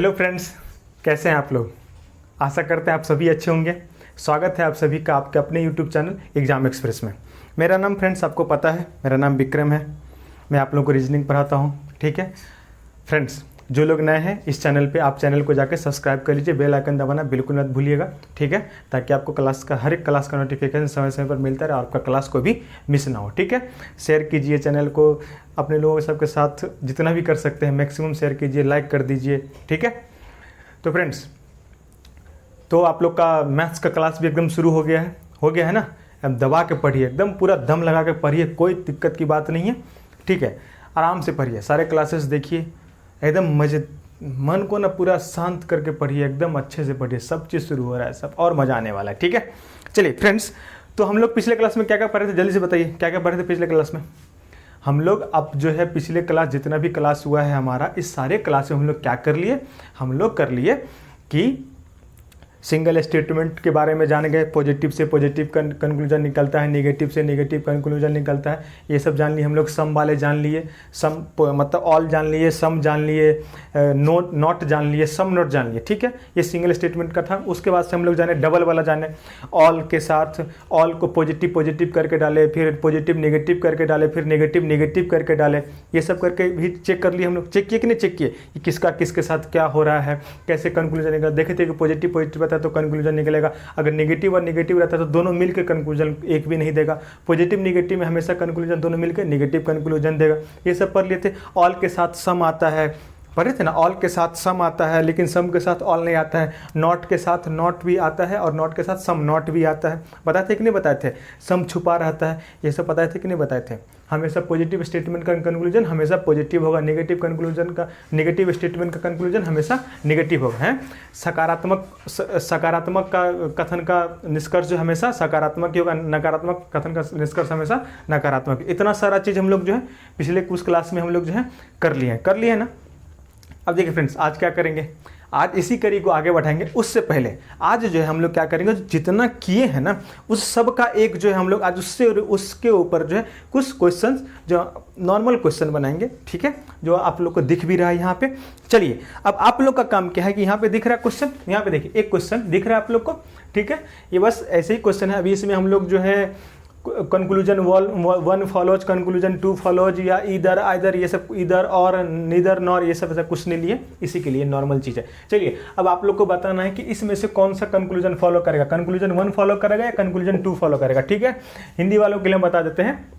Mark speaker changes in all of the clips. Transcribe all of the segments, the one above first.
Speaker 1: Hello friends, कैसे हैं आप लोग। आशा करते हैं आप सभी अच्छे होंगे। स्वागत है आप सभी का आपके अपने यूट्यूब चैनल एग्जाम एक्सप्रेस में। मेरा नाम फ्रेंड्स आपको पता है, मेरा नाम विक्रम है। मैं आप लोगों को रीजनिंग पढ़ाता हूँ, ठीक है फ्रेंड्स। जो लोग नए हैं इस चैनल पे, आप चैनल को जाकर सब्सक्राइब कर लीजिए, बेल आइकन दबाना बिल्कुल मत भूलिएगा, ठीक है, ताकि आपको क्लास का हर एक क्लास का नोटिफिकेशन समय समय पर मिलता रहे और आपका क्लास को भी मिस ना हो, ठीक है। शेयर कीजिए चैनल को अपने लोगों सबके साथ, जितना भी कर सकते हैं मैक्सिमम शेयर कीजिए, लाइक कर दीजिए, ठीक है। तो फ्रेंड्स, तो आप लोग का मैथ्स का क्लास भी एकदम शुरू हो गया है ना। अब दबा के पढ़िए, एकदम पूरा दम लगा के पढ़िए, कोई दिक्कत की बात नहीं है, ठीक है। आराम से पढ़िए, सारे क्लासेस देखिए, एकदम मजे, मन को ना पूरा शांत करके पढ़िए, एकदम अच्छे से पढ़िए। सब चीज़ शुरू हो रहा है, सब और मज़ा आने वाला है, ठीक है। चलिए फ्रेंड्स, तो हम लोग पिछले क्लास में क्या क्या पढ़े थे, जल्दी से बताइए क्या क्या पढ़े थे पिछले क्लास में। हम लोग अब जो है पिछले क्लास जितना भी क्लास हुआ है हमारा, इस सारे क्लास में हम लोग क्या कर लिए, हम लोग कर लिए कि सिंगल स्टेटमेंट के बारे में जान गए। पॉजिटिव से पॉजिटिव कंक्लूजन निकलता है, नेगेटिव से नेगेटिव कंक्लूजन निकलता है, ये सब जान लिए हम लोग। सम वाले जान लिए, सम मतलब ऑल जान लिए, सम जान लिए, नॉट जान लिए, सम नॉट जान लिए, ठीक है। ये सिंगल स्टेटमेंट का था। उसके बाद से हम लोग जाने डबल वाला जाने, ऑल के साथ ऑल को पॉजिटिव पॉजिटिव करके डाले, फिर पॉजिटिव नेगेटिव करके डाले, फिर नेगेटिव नेगेटिव करके डाले। ये सब करके भी चेक कर लिए हम लोग। चेक किए कि नहीं चेक किए, किसका किसके साथ क्या हो रहा है, कैसे कंक्लूजन निकला। देखे थे कि पॉजिटिव पॉजिटिव तो कंक्लूजन निकलेगा, अगर नेगेटिव और नेगेटिव रहता है तो दोनों मिलकर कंक्लूजन एक भी नहीं देगा। पॉजिटिव नेगेटिव में हमेशा कंक्लूजन दोनों मिलकर नेगेटिव कंक्लूजन देगा। ये सब पढ़ लिए थे। ऑल के साथ सम आता है, पढ़े थे ना, ऑल के साथ सम आता है, लेकिन सम के साथ ऑल नहीं आता है। नॉट के साथ नॉट भी आता है और नॉट के साथ सम नॉट भी आता है। बताए थे कि नहीं बताए थे। सम छुपा रहता है, ये सब बताए थे कि नहीं बताए थे। हमेशा पॉजिटिव स्टेटमेंट का कंक्लूजन हमेशा पॉजिटिव होगा, नेगेटिव कंक्लूजन का, नेगेटिव स्टेटमेंट का कंक्लूजन हमेशा नेगेटिव होगा, है। सकारात्मक का कथन का निष्कर्ष जो हमेशा सकारात्मक ही होगा, नकारात्मक कथन का निष्कर्ष हमेशा नकारात्मक। इतना सारा चीज़ हम लोग जो है पिछले कुछ क्लास में हम लोग जो है कर लिए ना। अब देखिए फ्रेंड्स, आज क्या करेंगे, आज इसी कड़ी को आगे बढ़ाएंगे। उससे पहले आज जो है हम लोग क्या करेंगे, जितना किए हैं ना उस सब का एक जो है हम लोग आज उसके ऊपर जो है कुछ क्वेश्चन जो नॉर्मल क्वेश्चन बनाएंगे, ठीक है, जो आप लोग को दिख भी रहा है यहाँ पे। चलिए, अब आप लोग का काम क्या है कि यहाँ पे दिख रहा है क्वेश्चन, यहाँ पे देखिए एक क्वेश्चन दिख रहा है आप लोग को, ठीक है। ये बस ऐसे ही क्वेश्चन है। अभी इसमें हम लोग जो है conclusion one follows, conclusion two follows, या इधर आइदर, ये सब इधर और नीदर नॉर, ये सब ऐसा कुछ नहीं लिए, इसी के लिए नॉर्मल चीज़ है। चलिए, अब आप लोग को बताना है कि इसमें से कौन सा कंक्लूजन फॉलो करेगा, कंक्लूजन वन फॉलो करेगा या कंक्लूजन टू फॉलो करेगा, ठीक है। हिंदी वालों के लिए हम बता देते हैं।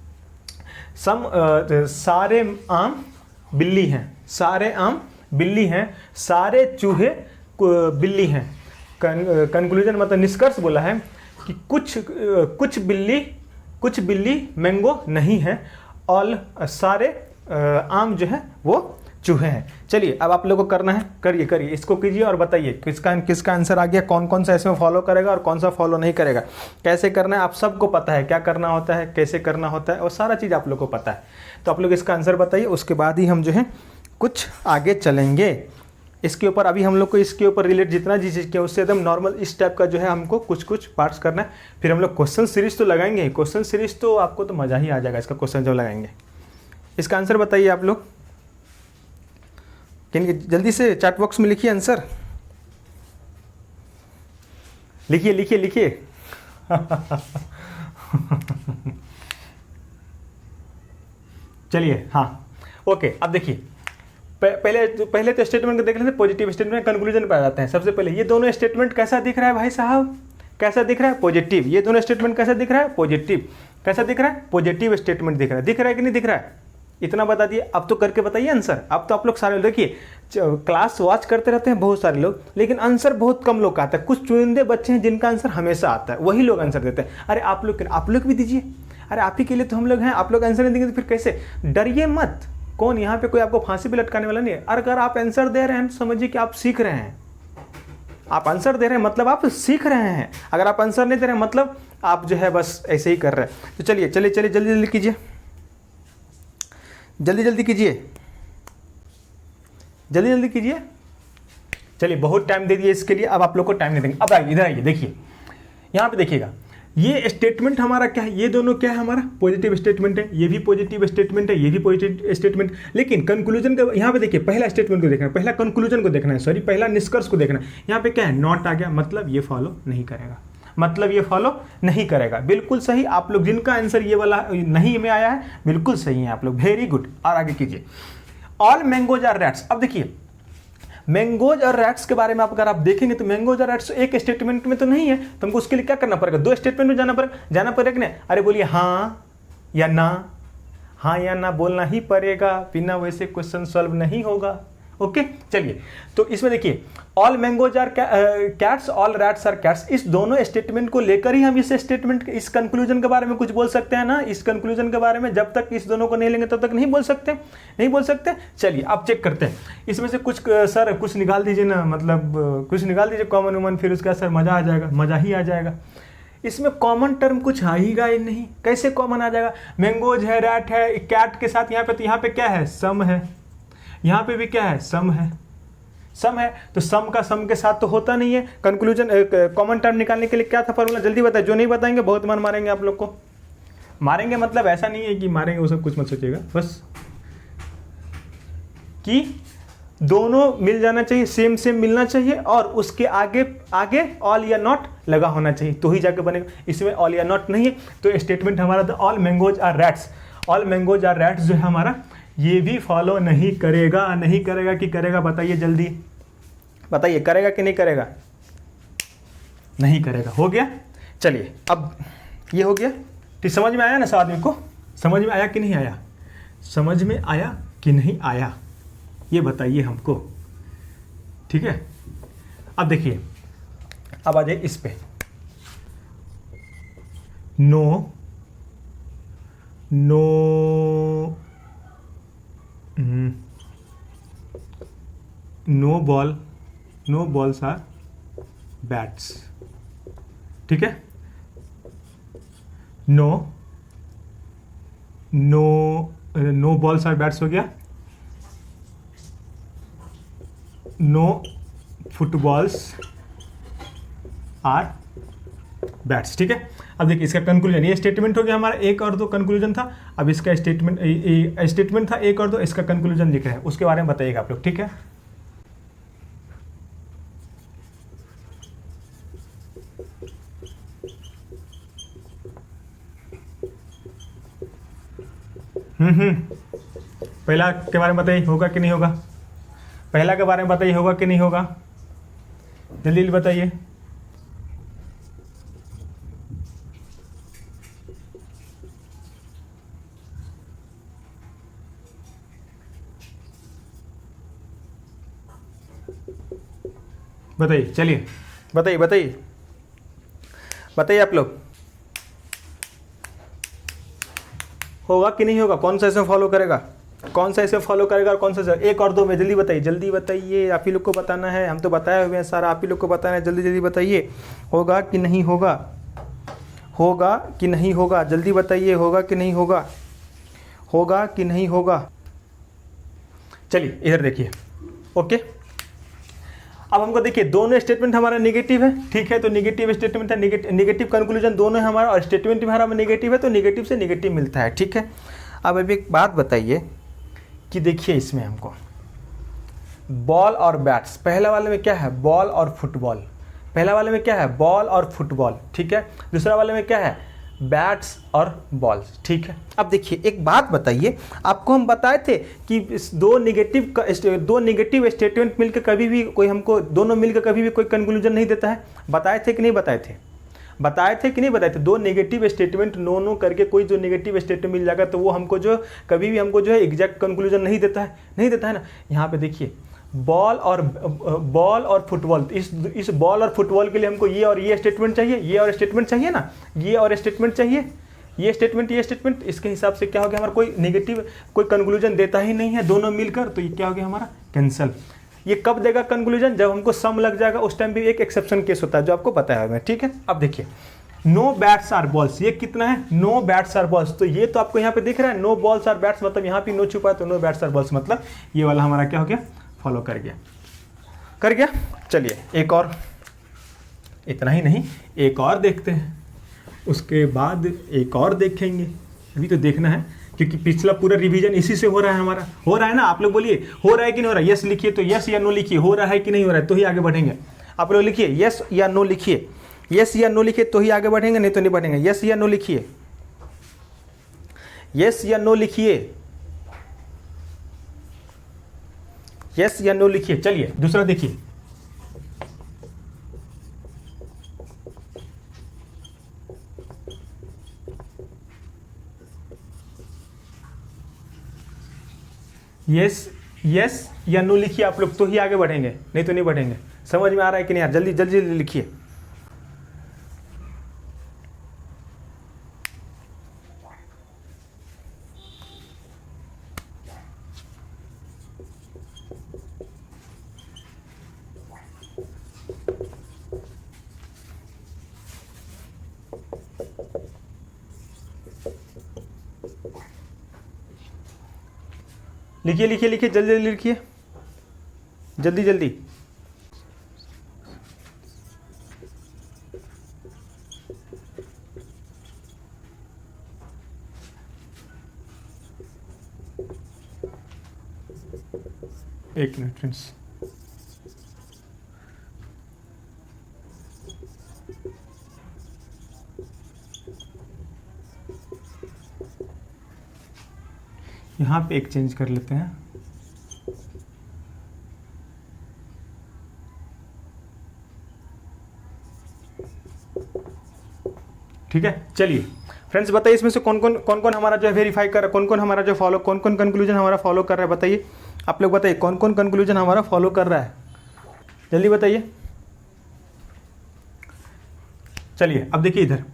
Speaker 1: सारे आम बिल्ली हैं, सारे आम बिल्ली हैं, सारे चूहे बिल्ली हैं। कंक्लूजन मतलब निष्कर्ष बोला है कि कुछ बिल्ली मैंगो नहीं है, और सारे आम जो है वो चूहे हैं। चलिए, अब आप लोगों को करना है, करिए इसको कीजिए और बताइए किसका आंसर आ गया, कौन कौन सा इसमें फॉलो करेगा और कौन सा फॉलो नहीं करेगा, कैसे करना है। आप सबको पता है क्या करना होता है, कैसे करना होता है, और सारा चीज़ आप लोग को पता है। तो आप लोग इसका आंसर बताइए, उसके बाद ही हम जो है कुछ आगे चलेंगे इसके ऊपर। अभी हम लोग को इसके ऊपर रिलेट जितना चीज़ किया उससे एकदम नॉर्मल इस टाइप का जो है हमको कुछ पार्ट्स करना है। फिर हम लोग क्वेश्चन सीरीज तो लगाएंगे ही, क्वेश्चन सीरीज तो आपको तो मज़ा ही आ जाएगा इसका क्वेश्चन जब लगाएंगे। इसका आंसर बताइए आप लोग, जल्दी से चैट बॉक्स में लिखिए आंसर, लिखिए चलिए, हाँ ओके। अब देखिए, पहले तो स्टेटमेंट को देख लेते हैं, पॉजिटिव स्टेटमेंट कंक्लूजन पे आ जाते हैं। सबसे पहले ये दोनों स्टेटमेंट कैसा दिख रहा है भाई साहब, कैसा दिख रहा है, पॉजिटिव। ये दोनों स्टेटमेंट कैसा दिख रहा है, पॉजिटिव। कैसा दिख रहा है, पॉजिटिव स्टेटमेंट दिख रहा है कि नहीं दिख रहा है। इतना बता दिए, अब तो करके बताइए आंसर। अब तो आप लोग सारे देखिए, क्लास वॉच करते रहते हैं बहुत सारे लोग, लेकिन आंसर बहुत कम लोग का आता है। कुछ चुनिंदे बच्चे हैं जिनका आंसर हमेशा आता है, वही लोग आंसर देते हैं। अरे आप लोग भी दीजिए, अरे आप ही के लिए तो हम लोग हैं, आप लोग आंसर नहीं देंगे तो फिर कैसे। डरिए मत, कौन यहाँ पे कोई आपको फांसी पे लटकाने वाला नहीं है। अगर आप आंसर दे रहे हैं तो समझिए कि आप सीख रहे हैं। आप आंसर दे रहे हैं मतलब आप सीख रहे हैं। अगर आप आंसर नहीं दे रहे हैं मतलब आप जो है बस ऐसे ही कर रहे हैं। तो चलिए जल्दी कीजिए, जल्दी कीजिए। चलिए, बहुत टाइम दे दिए इसके लिए, अब आप लोग को टाइम नहीं देंगे। अब आइए, इधर आइए, देखिए यहाँ पे देखिएगा, ये स्टेटमेंट हमारा क्या है, ये दोनों क्या है, हमारा पॉजिटिव स्टेटमेंट है, ये भी पॉजिटिव स्टेटमेंट है, ये भी पॉजिटिव स्टेटमेंट। लेकिन कंक्लूजन का यहाँ पे देखिए, पहला स्टेटमेंट को देखना है, पहला कंक्लूजन को देखना है, सॉरी पहला निष्कर्ष को देखना है। यहाँ पे क्या है, नॉट आ गया, मतलब ये फॉलो नहीं करेगा, मतलब ये फॉलो नहीं करेगा। बिल्कुल सही, आप लोग जिनका आंसर ये वाला नहीं में आया है बिल्कुल सही है आप लोग, वेरी गुड। और आगे कीजिए, ऑल मैंगोज आर रैट्स। अब देखिए मैंगोज और रैट्स के बारे में अगर आप देखेंगे तो मैंगोज और रैट्स एक स्टेटमेंट में तो नहीं है, तो हमको उसके लिए क्या करना पड़ेगा, दो स्टेटमेंट में जाना पड़ेगा ना। अरे बोलिए हाँ या ना, हाँ या ना बोलना ही पड़ेगा, बिना वैसे क्वेश्चन सॉल्व नहीं होगा। ओके चलिए, तो इसमें देखिए all mangoes are cats, all rats are cats, इस दोनों स्टेटमेंट को लेकर ही हम इस स्टेटमेंट, इस कंक्लूजन के बारे में कुछ बोल सकते हैं ना। इस कंक्लूजन के बारे में जब तक इस दोनों को नहीं लेंगे तब तक नहीं बोल सकते, नहीं बोल सकते। चलिए अब चेक करते हैं, इसमें से कुछ सर कुछ निकाल दीजिए ना, मतलब कुछ निकाल दीजिए कॉमन वमन, फिर उसका सर मजा आ जाएगा, मजा ही आ जाएगा। इसमें कॉमन टर्म कुछ आएगा ही नहीं, कैसे कॉमन आ जाएगा, मैंगोज है, रैट है, कैट के साथ यहाँ पे, तो यहाँ पे क्या है, सम है, यहाँ पे भी क्या है, सम है, सम है, तो सम का सम के साथ तो होता नहीं है। कंक्लूजन कॉमन टर्म निकालने के लिए क्या था फॉर्मूला, जल्दी बताए, जो नहीं बताएंगे बहुत मार मारेंगे आप लोग को। मारेंगे मतलब ऐसा नहीं है कि मारेंगे, वो सब कुछ मत सोचिएगा, बस कि दोनों मिल जाना चाहिए, सेम सेम मिलना चाहिए, और उसके आगे आगे ऑल या नॉट लगा होना चाहिए, तो ही जाके बनेगा। इसमें ऑल या नॉट नहीं है, तो स्टेटमेंट हमारा था all mangoes are rats, all mangoes are rats जो है हमारा, ये भी फॉलो नहीं करेगा। नहीं करेगा कि करेगा, बताइए जल्दी बताइए, करेगा कि नहीं करेगा, नहीं करेगा। हो गया, चलिए अब ये हो गया, ठीक, समझ में आया ना सब आदमी को, समझ में आया कि नहीं आया, समझ में आया कि नहीं आया, ये बताइए हमको, ठीक है। अब देखिए, अब आ जाए इस पे, no no no balls are bats, ठीक है। नो बॉल्स आर बैट्स हो गया, नो फुटबॉल्स आर बैट्स, ठीक है। अब देखिए इसका कंक्लूजन, ये स्टेटमेंट हो गया हमारा, एक और दो कंक्लूजन था। अब इसका स्टेटमेंट था एक और दो, इसका कंक्लूजन लिखा है, उसके बारे में बताइएगा आप लोग, ठीक है। पहला के बारे में बताइए, होगा कि नहीं होगा, पहला के बारे में बताइए, होगा कि नहीं होगा, जल्दी जल्दी बताइए। बताइए, चलिए बताइए बताइए बताइए आप लोग, होगा कि नहीं होगा, कौन सा इसे फॉलो करेगा, कौन सा इसे फॉलो करेगा और कौन सा, एक और दो में जल्दी बताइए, जल्दी बताइए, आप ही लोग को बताना है, हम तो बताए हुए हैं सारा, आप ही लोग को बताना है, जल्दी जल्दी बताइए, होगा कि नहीं होगा, होगा कि नहीं होगा, जल्दी बताइए, होगा कि नहीं होगा, होगा कि नहीं होगा। चलिए इधर देखिए, ओके। अब हमको देखिए, दोनों स्टेटमेंट हमारा नेगेटिव है, ठीक है, तो नेगेटिव स्टेटमेंट है, नेगेटिव कंक्लूजन दोनों है हमारा, और स्टेटमेंट भी हमारा नेगेटिव है, तो नेगेटिव से नेगेटिव मिलता है, ठीक है। अब अभी एक बात बताइए कि देखिए इसमें हमको बॉल और बैट्स, पहला वाले में क्या है, बॉल और फुटबॉल, पहला वाले में क्या है, बॉल और फुटबॉल, ठीक है। दूसरा वाले में क्या है, बैट्स और बॉल्स, ठीक है। अब देखिए एक बात बताइए, आपको हम बताए थे कि इस दो नेगेटिव स्टेटमेंट मिलकर कभी भी कोई हमको, दोनों मिलकर कभी भी कोई कंक्लूजन नहीं देता है, बताए थे कि नहीं बताए थे, बताए थे कि नहीं बताए थे। दो नेगेटिव स्टेटमेंट नो करके कोई जो नेगेटिव स्टेटमेंट मिल जाएगा तो वो हमको जो कभी भी हमको जो है एग्जैक्ट कंक्लूजन नहीं देता है, नहीं देता है ना। यहाँ पे देखिए बॉल और फुटबॉल, इस बॉल और फुटबॉल के लिए हमको ये और ये स्टेटमेंट चाहिए, ये और स्टेटमेंट चाहिए ना, ये और स्टेटमेंट चाहिए, ये स्टेटमेंट, इसके हिसाब से क्या हो गया हमारा, कोई नेगेटिव कोई कंक्लूजन देता ही नहीं है दोनों मिलकर, तो ये क्या हो गया हमारा, कैंसल। ये कब देगा कंक्लूजन, जब हमको सम लग जाएगा, उस टाइम भी एक एक्सेप्शन केस होता है जो आपको पता है हमें, ठीक है। अब देखिए नो बैट्स आर बॉल्स, ये कितना है, नो बैट्स आर बॉल्स, तो ये तो आपको यहाँ पे दिख रहा है, नो बॉल्स आर बैट्स, मतलब यहाँ पे नो छुपा है, तो नो बैट्स आर बॉल्स, मतलब ये वाला हमारा क्या हो गया, फॉलो कर गया। चलिए एक और, इतना ही नहीं, एक और देखते हैं, उसके बाद एक और देखेंगे, अभी तो देखना है क्योंकि पिछला पूरा रिवीजन इसी से हो रहा है हमारा। हो रहा है ना, आप लोग बोलिए हो रहा है कि नहीं हो रहा है? यस लिखिए, तो यस या नो लिखिए, हो रहा है कि नहीं हो रहा है, तो ही आगे बढ़ेंगे। आप लोग लिखिए यस या नो लिखिए, यस या नो लिखिए तो ही आगे बढ़ेंगे, नहीं तो नहीं बढ़ेंगे। यस या नो लिखिए, यस या नो लिखिए, यस या नो लिखिए। चलिए दूसरा देखिए, यस यस या नो लिखिए आप लोग, तो ही आगे बढ़ेंगे, नहीं तो नहीं बढ़ेंगे। समझ में आ रहा है कि नहीं यार? जल्दी जल्दी जल्दी लिखिए। लिखिए लिखिए लिखिए, जल्दी जल्दी लिखिए, जल्दी जल्दी। एक मिनट फ्रेंड्स, यहाँ पे एक चेंज कर लेते हैं। ठीक है, चलिए फ्रेंड्स बताइए इसमें से कौन कौन हमारा जो है वेरीफाई कर रहा है, कौन कौन हमारा जो फॉलो, कौन कौन कंक्लूजन हमारा फॉलो कर रहा है, बताइए आप लोग, बताइए कौन कौन कंक्लूजन हमारा फॉलो कर रहा है, जल्दी बताइए। चलिए अब देखिए इधर,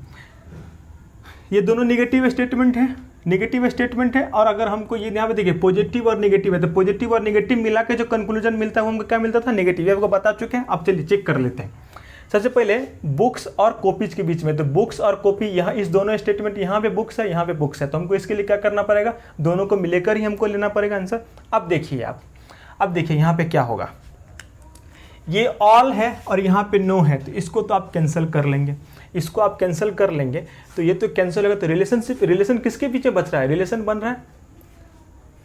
Speaker 1: ये दोनों निगेटिव स्टेटमेंट है, निगेटिव स्टेटमेंट है। और अगर हमको ये यहाँ पे देखिए पॉजिटिव और निगेटिव है, तो पॉजिटिव और निगेटिव मिला के जो कंक्लूजन मिलता है वो हमको क्या मिलता था? नेगेटिव। ये आपको बता चुके हैं। अब चलिए चेक कर लेते हैं। सबसे पहले बुक्स और कॉपीज के बीच में, तो बुक्स और कॉपी, यहाँ इस दोनों स्टेटमेंट, यहाँ पे बुक्स है, यहाँ पे बुक्स है, तो हमको इसके लिए क्या करना पड़ेगा? दोनों को मिलेकर ही हमको लेना पड़ेगा आंसर। अब देखिए आप, अब देखिए यहाँ पे क्या होगा, ये ऑल है और यहाँ पे नो है, तो इसको तो आप कैंसिल कर लेंगे, इसको आप कैंसिल कर लेंगे, तो ये तो कैंसिल होगा। तो रिलेशनशिप, रिलेशन किसके पीछे बच रहा है? रिलेशन बन रहा है।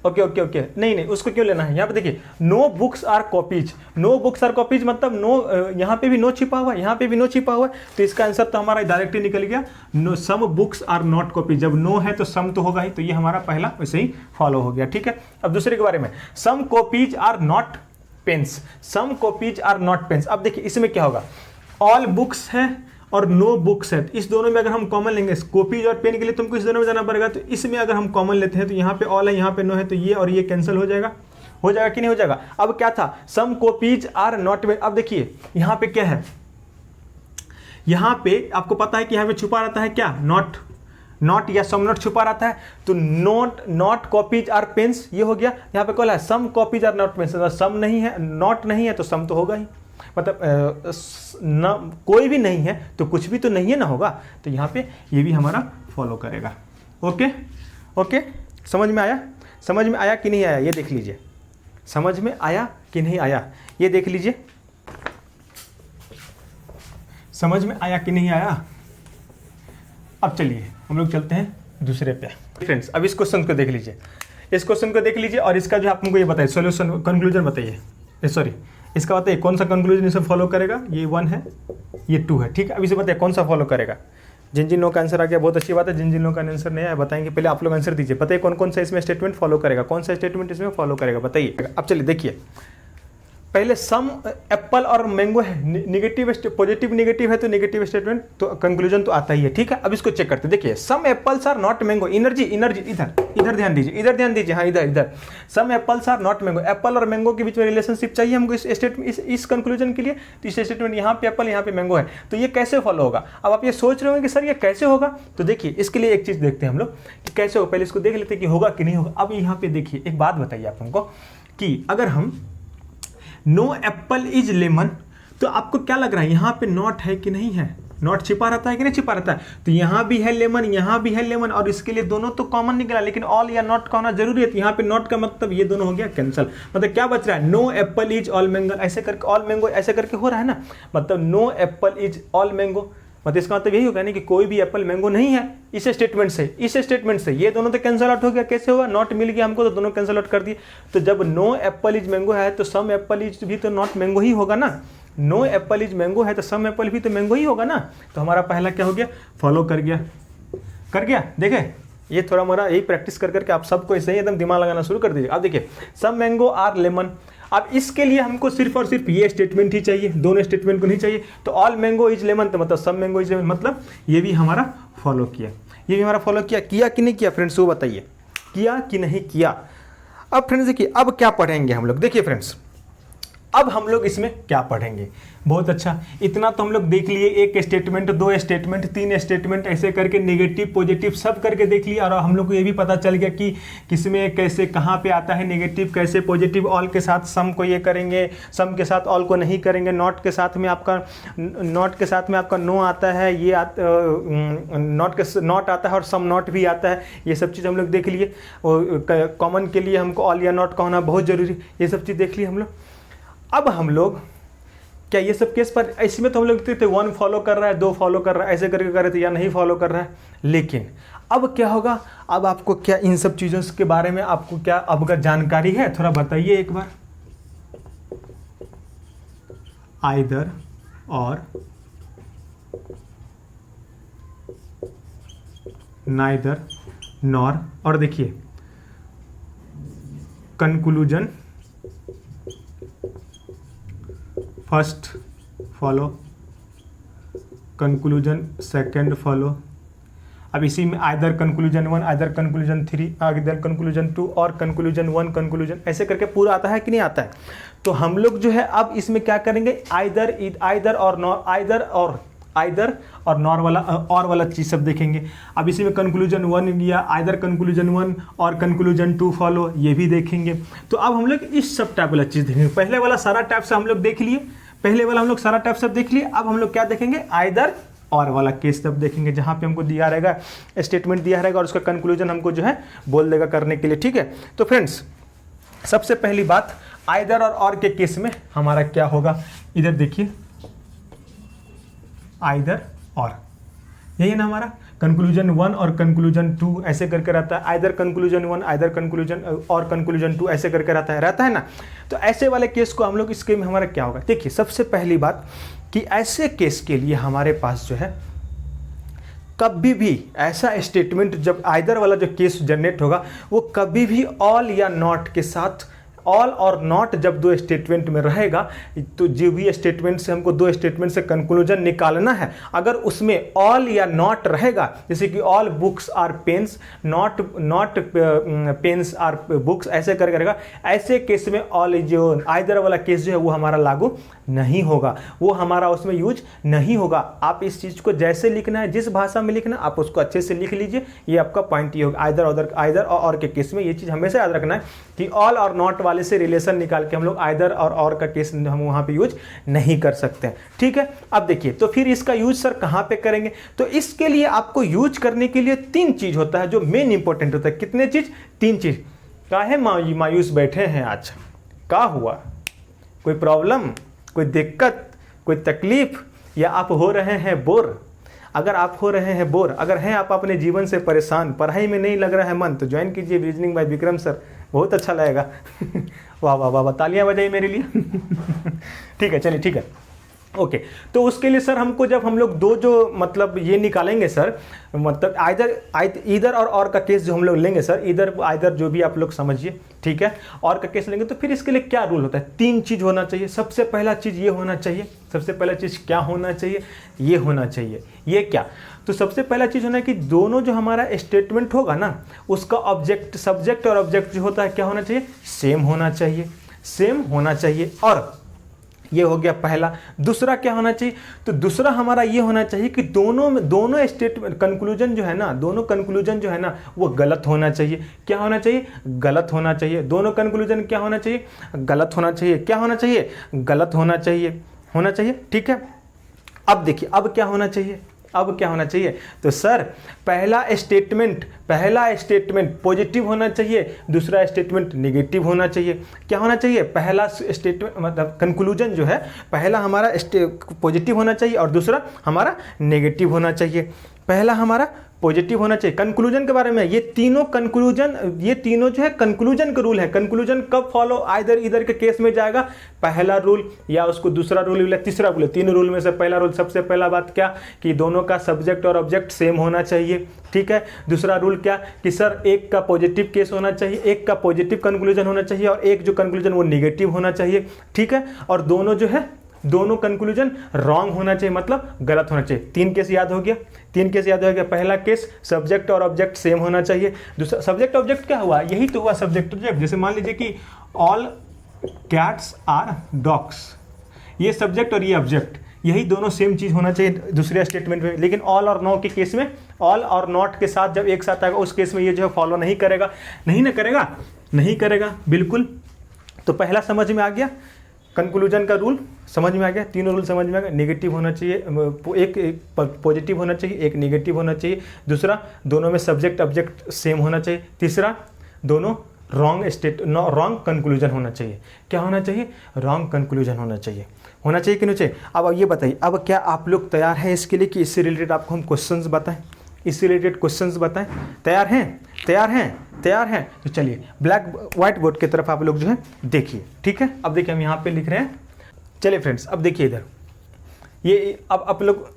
Speaker 1: ओके ओके ओके, नहीं नहीं, उसको क्यों लेना है? यहाँ पे देखिए no books are copies, no books are copies मतलब नो, यहाँ पे भी नो छिपा हुआ है, यहाँ पे भी नो छिपा हुआ है, तो इसका आंसर तो हमारा डायरेक्टली निकल गया। No, some books are not copy, जब नो है तो सम तो होगा ही, तो ये हमारा पहला वैसे ही फॉलो हो गया। ठीक है, अब दूसरे के बारे में, some copies are not pens, some copies are not pens. अब देखिए इसमें क्या होगा, ऑल बुक्स है और नो बुक्स है, इस दोनों में अगर हम कॉमन लेंगे, कॉपीज और पेन के लिए तुमको इस दोनों में जाना पड़ेगा, तो इसमें अगर हम कॉमन लेते हैं तो यहाँ पे ऑल है, यहाँ पे नो है, तो ये और ये कैंसिल हो जाएगा। हो जाएगा कि नहीं हो जाएगा? अब क्या था? सम कॉपीज आर नॉट पेन। अब देखिए यहाँ पे क्या है, यहाँ पे आपको पता है कि यहाँ पे छुपा रहता है क्या? नॉट, नॉट या सम नॉट छुपा रहता है, तो नॉट कॉपीज आर पेन्स, ये हो गया। यहाँ पे कौन है? सम कॉपीज आर नॉट पेन्स, सम नहीं है, नॉट नहीं है, तो सम तो होगा ही, मतलब न कोई भी नहीं है तो कुछ भी तो नहीं है ना होगा, तो यहाँ पे ये भी हमारा फॉलो करेगा। ओके ओके, समझ में आया? समझ में आया कि नहीं आया? ये देख लीजिए, समझ में आया कि नहीं आया, ये देख लीजिए, समझ में आया कि नहीं आया? अब चलिए हम लोग चलते हैं दूसरे पे। फ्रेंड्स अब इस क्वेश्चन को देख लीजिए, इस क्वेश्चन को देख लीजिए और इसका जो आप हमको ये बताइए सॉल्यूशन, कंक्लूजन बताइए, सॉरी इसका बताइए कौन सा कंक्लूजन इसे फॉलो करेगा। ये 1 है, ये 2 है, ठीक है। अब इसे बताइए कौन सा फॉलो करेगा। जिन जिन लोगों का आंसर आ गया बहुत अच्छी बात है, जिन जिन लोगों का आंसर नहीं आया बताएंगे, पहले आप लोग आंसर दीजिए। बताइए कौन कौन सा इसमें स्टेटमेंट फॉलो करेगा, कौन सा स्टेटमेंट इसमें फॉलो करेगा, बताइए। अब चलिए देखिए, पहले सम एप्पल और मैंगो है, निगेटिव पॉजिटिव निगेटिव है तो निगेटिव स्टेटमेंट, तो कंक्लूजन तो आता ही है, ठीक है। अब इसको चेक करते, देखिए some apples are not mango, energy इधर इधर ध्यान दीजिए, इधर ध्यान दीजिए, हाँ इधर some apples are not mango, apple और मैंगो के बीच में रिलेशनशिप चाहिए हमको इस स्टेटमेंट, इस कंक्लूजन के लिए। तो इस स्टेटमेंट यहाँ पे एप्पल, यहाँ पे मैंगो है, तो ये कैसे फॉलो होगा। अब आप ये सोच रहे होंगे कि सर ये कैसे होगा, तो देखिए इसके लिए एक चीज देखते हैं हम लोग कि कैसे होगा, पहले इसको देख लेते हैं कि होगा कि नहीं होगा। अब यहाँ पे देखिए एक बात बताइए आप हमको कि अगर हम नो एप्पल इज लेमन, तो आपको क्या लग रहा है यहाँ पे नॉट है कि नहीं है, नॉट छिपा रहता है कि नहीं छिपा रहता है, तो यहाँ भी है लेमन, यहाँ भी है लेमन, और इसके लिए दोनों तो कॉमन निकला, लेकिन ऑल या नॉट का होना जरूरी है, तो यहाँ पे नॉट का मतलब ये दोनों हो गया कैंसल। मतलब क्या बच रहा है, no apple is all mango, ऐसे करके ऑल मैंगो ऐसे करके हो रहा है ना, मतलब no apple is all mango, मतलब इसका मतलब यही होगा ना कि कोई भी एप्पल मैंगो नहीं है इस स्टेटमेंट से ये दोनों तो कैंसल आउट हो गया। कैसे होगा, नॉट मिल गया हमको तो दोनों कैंसल आउट कर दिए। तो जब नो एप्पल इज मैंगो है तो सम एप्पल इज भी तो नॉट मैंगो ही होगा ना। नो एप्पल इज मैंगो है तो सम एप्पल भी तो मैंगो ही होगा ना। तो हमारा पहला क्या हो गया, फॉलो कर गया। देखे ये थोड़ा मोरा यही प्रैक्टिस कर करके आप सबको ऐसे ही एकदम दिमाग लगाना शुरू कर दीजिए। अब देखिए सम मैंगो आर लेमन, अब इसके लिए हमको सिर्फ और सिर्फ ये स्टेटमेंट ही चाहिए, दोनों स्टेटमेंट को नहीं चाहिए। तो ऑल मैंगो इज लेमन तो मतलब सम मैंगो इज लेमन, मतलब ये भी हमारा फॉलो किया, ये भी हमारा फॉलो किया कि नहीं किया फ्रेंड्स, वो बताइए, किया कि नहीं किया। अब फ्रेंड्स देखिए अब क्या पढ़ेंगे हम लोग, देखिए फ्रेंड्स अब हम लोग इसमें क्या पढ़ेंगे। बहुत अच्छा, इतना तो हम लोग देख लिए, एक स्टेटमेंट, दो स्टेटमेंट, तीन स्टेटमेंट, ऐसे करके नेगेटिव पॉजिटिव सब करके देख लिया। और हम लोग को ये भी पता चल गया कि किसमें कैसे कहाँ पे आता है नेगेटिव, कैसे पॉजिटिव। ऑल के साथ सम को ये करेंगे, सम के साथ ऑल को नहीं करेंगे। नॉट के साथ में आपका नो आता है, ये नॉट आता है और सम नॉट भी आता है। ये सब चीज़ हम लोग देख लिए। और कॉमन के लिए हमको ऑल या नॉट का होना बहुत जरूरी, ये सब चीज़ देख लिए हम लोग। अब हम लोग क्या ये सब केस पर, इसमें तो हम लोग देखते थे 1 फॉलो कर रहा है, 2 फॉलो कर रहा है, ऐसे करके कर रहे थे, या नहीं फॉलो कर रहा है। लेकिन अब क्या होगा, अब आपको क्या इन सब चीज़ों के बारे में आपको क्या अवगत जानकारी है, थोड़ा बताइए एक बार। आइदर और, नाइदर, नॉर, और देखिए conclusion first follow, conclusion second follow. अब इसी में either conclusion 1, either conclusion 3, either conclusion 2 और कंक्लूजन 1 कंक्लूजन, ऐसे करके पूरा आता है कि नहीं आता है। तो हम लोग जो है अब इसमें क्या करेंगे, आइदर और नॉर, आइदर और नॉर वाला और वाला चीज़ सब देखेंगे। अब इसी में कंक्लूजन 1 या आइदर कंक्लूजन 1 और कंक्लूजन 2 फॉलो, ये भी देखेंगे। तो अब हम लोग इस सब टाइप वाला चीज़ देखेंगे। पहले वाला सारा टाइप से हम लोग देख लिए, अब हम लोग क्या देखेंगे, आइदर और वाला केस सब देखेंगे, जहाँ पे हमको दिया रहेगा स्टेटमेंट दिया रहेगा और उसका कंक्लूजन हमको जो है बोल देगा करने के लिए, ठीक है। तो फ्रेंड्स सबसे पहली बात, आइदर और के केस में हमारा क्या होगा, इधर देखिए आइदर और, यही है ना हमारा कंक्लूजन 1 और कंक्लूजन 2 ऐसे करके रहता है। आइदर कंक्लूजन 1 आइदर कंक्लूजन और कंक्लूजन 2 ऐसे करके रहता है ना। तो ऐसे वाले केस को हम लोग इसके में हमारा क्या होगा, देखिए सबसे पहली बात कि ऐसे केस के लिए हमारे पास जो है कभी भी ऐसा स्टेटमेंट, जब आइदर वाला जो केस जनरेट होगा वो कभी भी ऑल या नॉट के साथ, ऑल और नॉट जब दो स्टेटमेंट में रहेगा, तो जो भी स्टेटमेंट से हमको दो स्टेटमेंट से कंक्लूजन निकालना है, अगर उसमें ऑल या नॉट रहेगा, जैसे कि all books are pens, not pens are books, ऐसे करके रहेगा, ऐसे केस में ऑल जो आइदर वाला केस जो है वो हमारा लागू नहीं होगा, वो हमारा उसमें यूज नहीं होगा। आप इस चीज़ को जैसे लिखना है, जिस भाषा में लिखना है आप उसको अच्छे से लिख लीजिए, ये आपका पॉइंट ये होगा। आइदर और के केस में ये चीज़ हमेशा याद रखना है कि ऑल और नॉट वाले से रिलेशन निकाल के हम लोग आइदर और का केस हम वहाँ पे यूज नहीं कर सकते हैं, ठीक है। अब देखिए तो फिर इसका यूज सर कहाँ पे करेंगे, तो इसके लिए आपको यूज करने के लिए 3 चीज़ होता है जो मेन इंपॉर्टेंट होता है। कितने चीज़, 3 चीज़। काहे मायूस बैठे हैं आज, क्या हुआ, कोई प्रॉब्लम, कोई दिक्कत, कोई तकलीफ, या आप हो रहे हैं बोर? अगर आप हो रहे हैं बोर, अगर हैं आप अपने जीवन से परेशान, पढ़ाई में नहीं लग रहा है मन, तो ज्वाइन कीजिए रीजनिंग बाय विक्रम सर, बहुत अच्छा लगेगा। वाह वाह वाह, तालियां बजाइए मेरे लिए। ठीक है, चलिए ठीक है, ओके। तो उसके लिए सर हमको जब हम लोग दो जो मतलब ये निकालेंगे सर, मतलब इधर और का केस जो हम लोग लेंगे सर, इधर जो भी आप लोग समझिए, ठीक है, और का केस लेंगे, तो फिर इसके लिए क्या रूल होता है, 3 चीज़ होना चाहिए। सबसे पहला चीज़ ये होना चाहिए, सबसे पहला चीज़ क्या होना चाहिए, ये होना चाहिए। ये क्या, तो सबसे पहला चीज़ होना है कि दोनों जो हमारा स्टेटमेंट होगा ना, उसका सब्जेक्ट और ऑब्जेक्ट जो होता है क्या होना चाहिए, सेम होना चाहिए। और ये हो गया पहला। दूसरा क्या होना चाहिए, तो दूसरा हमारा ये होना चाहिए कि दोनों स्टेटमेंट कंक्लूजन जो है ना, दोनों कंक्लूजन जो है ना वो गलत होना चाहिए। क्या होना चाहिए, गलत होना चाहिए। दोनों कंक्लूजन क्या होना चाहिए, गलत होना चाहिए। क्या होना चाहिए, गलत होना चाहिए, ठीक है। अब देखिए अब क्या होना चाहिए, अब क्या होना चाहिए, तो सर पहला स्टेटमेंट पॉजिटिव होना चाहिए, दूसरा स्टेटमेंट नेगेटिव होना चाहिए। क्या होना चाहिए, पहला स्टेटमेंट मतलब कंक्लूजन जो है पहला हमारा पॉजिटिव होना चाहिए और दूसरा हमारा नेगेटिव होना चाहिए। पहला हमारा पॉजिटिव होना चाहिए। कंक्लूजन के बारे में ये तीनों जो है कंक्लूजन का रूल है। कंक्लूजन कब फॉलो आइदर इधर के केस में जाएगा, पहला रूल या उसको दूसरा रूल या तीसरा रूल। तीनों रूल में से पहला रूल, सबसे पहला बात क्या कि दोनों का सब्जेक्ट और ऑब्जेक्ट सेम होना चाहिए, ठीक है। दूसरा रूल क्या कि सर एक का पॉजिटिव केस होना चाहिए, एक का पॉजिटिव कंक्लूजन होना चाहिए और एक जो कंक्लूजन वो निगेटिव होना चाहिए, ठीक है। और दोनों कंक्लूजन रॉन्ग होना चाहिए, मतलब गलत होना चाहिए। तीन केस याद हो गया। पहला केस सब्जेक्ट और ऑब्जेक्ट सेम होना चाहिए। दूसरा सब्जेक्ट ऑब्जेक्ट क्या हुआ, यही तो हुआ सब्जेक्ट ऑब्जेक्ट। जैसे मान लीजिए कि ऑल कैट्स आर डॉग्स, ये सब्जेक्ट और ये ऑब्जेक्ट, यही दोनों सेम चीज होना चाहिए दूसरे स्टेटमेंट में। लेकिन ऑल और नो के केस में, ऑल और नॉट के साथ जब एक साथ आएगा उस केस में ये जो है फॉलो नहीं करेगा। नहीं करेगा बिल्कुल। तो पहला समझ में आ गया, कंक्लूजन का रूल समझ में आ गया, तीनों रूल समझ में आ गया। नेगेटिव होना चाहिए, एक पॉजिटिव होना चाहिए, एक नेगेटिव होना चाहिए। दूसरा, दोनों में सब्जेक्ट ऑब्जेक्ट सेम होना चाहिए। तीसरा, दोनों रॉन्ग कंक्लूजन होना चाहिए। क्या होना चाहिए, रॉन्ग कंक्लूजन होना चाहिए कि नहीं चाहिए। अब ये बताइए, अब क्या आप लोग तैयार हैं इसके लिए कि इससे रिलेटेड आपको हम क्वेश्चंस बताएं, इससे रिलेटेड क्वेश्चंस बताएं? तैयार हैं तो चलिए ब्लैक व्हाइट बोर्ड की तरफ आप लोग जो है देखिए, ठीक है। अब देखिए हम यहाँ पे लिख रहे हैं। चलिए फ्रेंड्स, अब देखिए इधर, ये अब आप लोग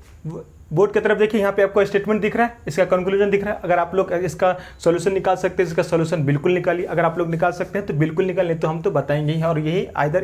Speaker 1: बोर्ड की तरफ देखिए, यहाँ पे आपको स्टेटमेंट दिख रहा है, इसका कंक्लूजन दिख रहा है। अगर आप लोग इसका सॉल्यूशन निकाल सकते हैं, इसका सॉल्यूशन बिल्कुल निकालिए। अगर आप लोग निकाल सकते हैं तो बिल्कुल निकालिए, तो हम तो बताएंगे ही। और यही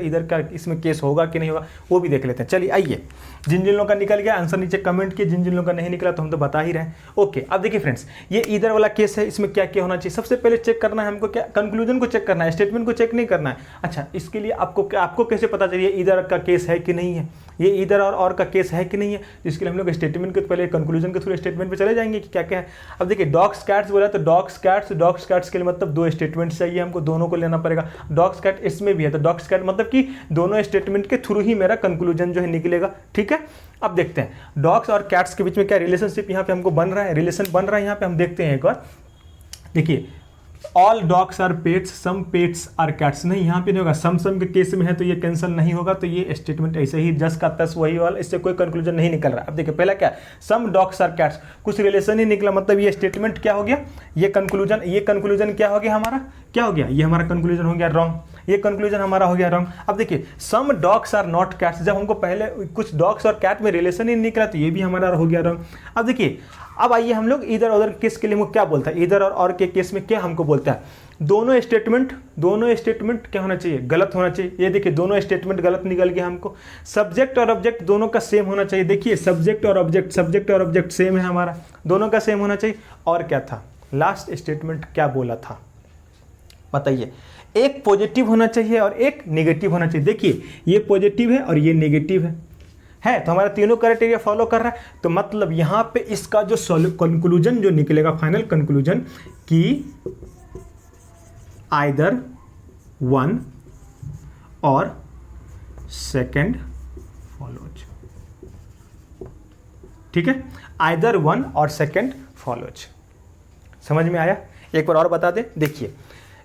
Speaker 1: इधर का इसमें केस होगा कि नहीं होगा वो भी देख लेते हैं। चलिए आइए, जिन लोगों का निकल गया आंसर नीचे कमेंट किए, जिन लोगों का नहीं निकला तो हम तो बता ही रहे हैं। ओके, अब देखिए फ्रेंड्स, ये इधर वाला केस है, इसमें क्या क्या होना चाहिए। सबसे पहले चेक करना है हमको, क्या कंक्लूजन को चेक करना है, स्टेटमेंट को चेक नहीं करना है। अच्छा, इसके लिए आपको कैसे पता चलिए इधर का केस है कि नहीं है, ये इधर और का केस है कि नहीं है। इसके लिए हम लोग स्टेटमेंट के पहले कंक्लूजन के थ्रू स्टेटमेंट पे चले जाएंगे कि क्या क्या है। अब देखिए डॉग्स कैट्स बोला तो डॉग्स कैट्स के लिए मतलब दो स्टेटमेंट चाहिए हमको, दोनों को लेना पड़ेगा। डॉग्स कैट इसमें भी है तो डॉग्स कैट मतलब कि दोनों स्टेटमेंट के थ्रू ही मेरा कंक्लूजन जो है निकलेगा, ठीक है। अब देखते हैं डॉग्स और कैट्स के बीच में क्या रिलेशनशिप यहाँ पे हमको बन रहा है, यहाँ पे हम देखते हैं एक बार। देखिए all dogs are pets, some pets are cats, नहीं यहाँ पे नहीं होगा, सम के केस में है तो ये कैंसिल नहीं होगा, तो ये स्टेटमेंट ऐसे ही जस का तस वही वाला, इससे कोई कंक्लूजन नहीं निकल रहा। अब देखिए पहला क्या, सम डॉग्स आर कैट्स, कुछ रिलेशन ही निकला, मतलब ये स्टेटमेंट क्या हो गया, ये कंक्लूजन क्या हो गया हमारा, क्या हो गया, ये हमारा कंक्लूजन हो गया रॉन्ग, ये कंक्लूजन हमारा हो गया रॉन्ग। अब देखिए some dogs are not cats, जब हमको पहले कुछ डॉग्स और कैट में रिलेशन ही निकला तो ये भी हमारा हो गया रॉन्ग। अब देखिए, अब आइए हम लोग इधर उधर केस के लिए हमको क्या बोलता है, इधर और के केस में क्या हमको बोलता है, दोनों स्टेटमेंट क्या होना चाहिए, गलत होना चाहिए। ये देखिए दोनों स्टेटमेंट गलत निकल गया हमको। सब्जेक्ट और ऑब्जेक्ट दोनों का सेम होना चाहिए। देखिए सब्जेक्ट और ऑब्जेक्ट सेम है हमारा, दोनों का सेम होना चाहिए। और क्या था, लास्ट स्टेटमेंट क्या बोला था बताइए, एक पॉजिटिव होना चाहिए और एक नेगेटिव होना चाहिए। देखिए ये पॉजिटिव है और ये नेगेटिव है तो हमारा तीनों क्राइटेरिया फॉलो कर रहा है। तो मतलब यहां पे इसका जो कंक्लूजन जो निकलेगा, फाइनल कंक्लूजन कि आइदर वन और सेकंड फॉलोज, ठीक है, आइदर वन और सेकंड फॉलोज। समझ में आया? एक बार और बता दे, देखिए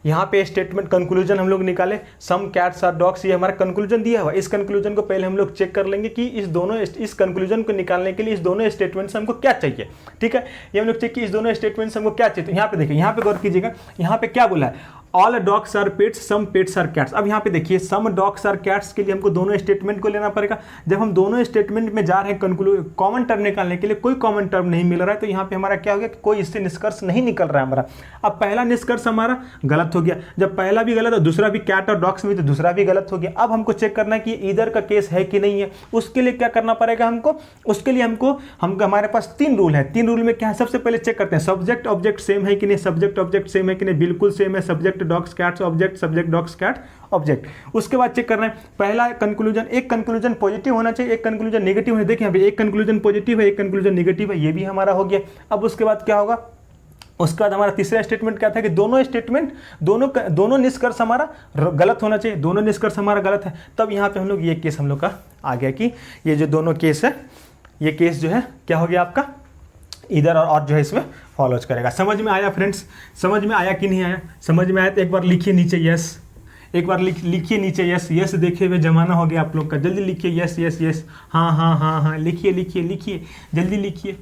Speaker 1: यहाँ पे स्टेटमेंट कंक्लूजन हम लोग निकाले, सम कैट्स आर डॉग्स, ये हमारा कंक्लूजन दिया हुआ। इस कंक्लूजन को पहले हम लोग चेक कर लेंगे कि इस कंक्लूजन को निकालने के लिए इस दोनों स्टेटमेंट से हमको क्या चाहिए, ठीक है। ये हम लोग चेक कि इस दोनों स्टेटमेंट से हमको क्या चाहिए। तो यहाँ पे देखिए, यहाँ पे गौर कीजिएगा, यहाँ पे क्या बोला है, all dogs are pets, some pets are cats. अब यहाँ पे देखिए सम डॉग्स आर कैट्स के लिए हमको दोनों स्टेटमेंट को लेना पड़ेगा। जब हम दोनों स्टेटमेंट में जा रहे हैं कॉमन टर्म निकालने के लिए, कोई कॉमन टर्म नहीं मिल रहा है, तो यहाँ पे हमारा क्या हो गया, कोई इससे निष्कर्ष नहीं निकल रहा है हमारा। अब पहला निष्कर्ष हमारा गलत हो गया, जब पहला भी गलत और दूसरा भी कैट और डॉग्स में तो दूसरा भी गलत हो गया। अब हमको चेक करना है कि इधर का केस है कि नहीं है। उसके लिए क्या करना पड़ेगा हमको, उसके लिए हमको हमारे पास तीन रूल है। तीन रूल में क्या है, सबसे पहले चेक करते हैं सब्जेक्ट ऑब्जेक्ट सेम है कि नहीं, सब्जेक्ट ऑब्जेक्ट सेम है कि नहीं, बिल्कुल सेम है, subject dogs cats object, subject dogs cat object. उसके बाद चेक करना है पहला कंक्लूजन, एक कंक्लूजन पॉजिटिव होना चाहिए, एक कंक्लूजन नेगेटिव है। देखिए यहाँ पे एक कंक्लूजन पॉजिटिव है, एक कंक्लूजन नेगेटिव है, ये भी हमारा हो गया। अब उसके बाद क्या होगा, उसके बाद हमारा तीसरा स्टेटमेंट क्या था कि दोनों निष्कर्ष हमारा गलत होना चाहिए, दोनों निष्कर्ष हमारा गलत है। तब यहाँ पे हम लोग ये केस हम लोग का आ गया कि ये जो दोनों केस है, ये केस जो है क्या हो गया आपका इधर और जो है इसमें फॉलोज करेगा। समझ में आया फ्रेंड्स? समझ में आया कि नहीं आया? समझ में आया तो एक बार लिखिए नीचे यस, एक बार लिखिए नीचे यस। यस देखे हुए जमाना हो गया आप लोग का, जल्दी लिखिए यस यस यस, हाँ हाँ हाँ हाँ, लिखिए लिखिए लिखिए, जल्दी लिखिए।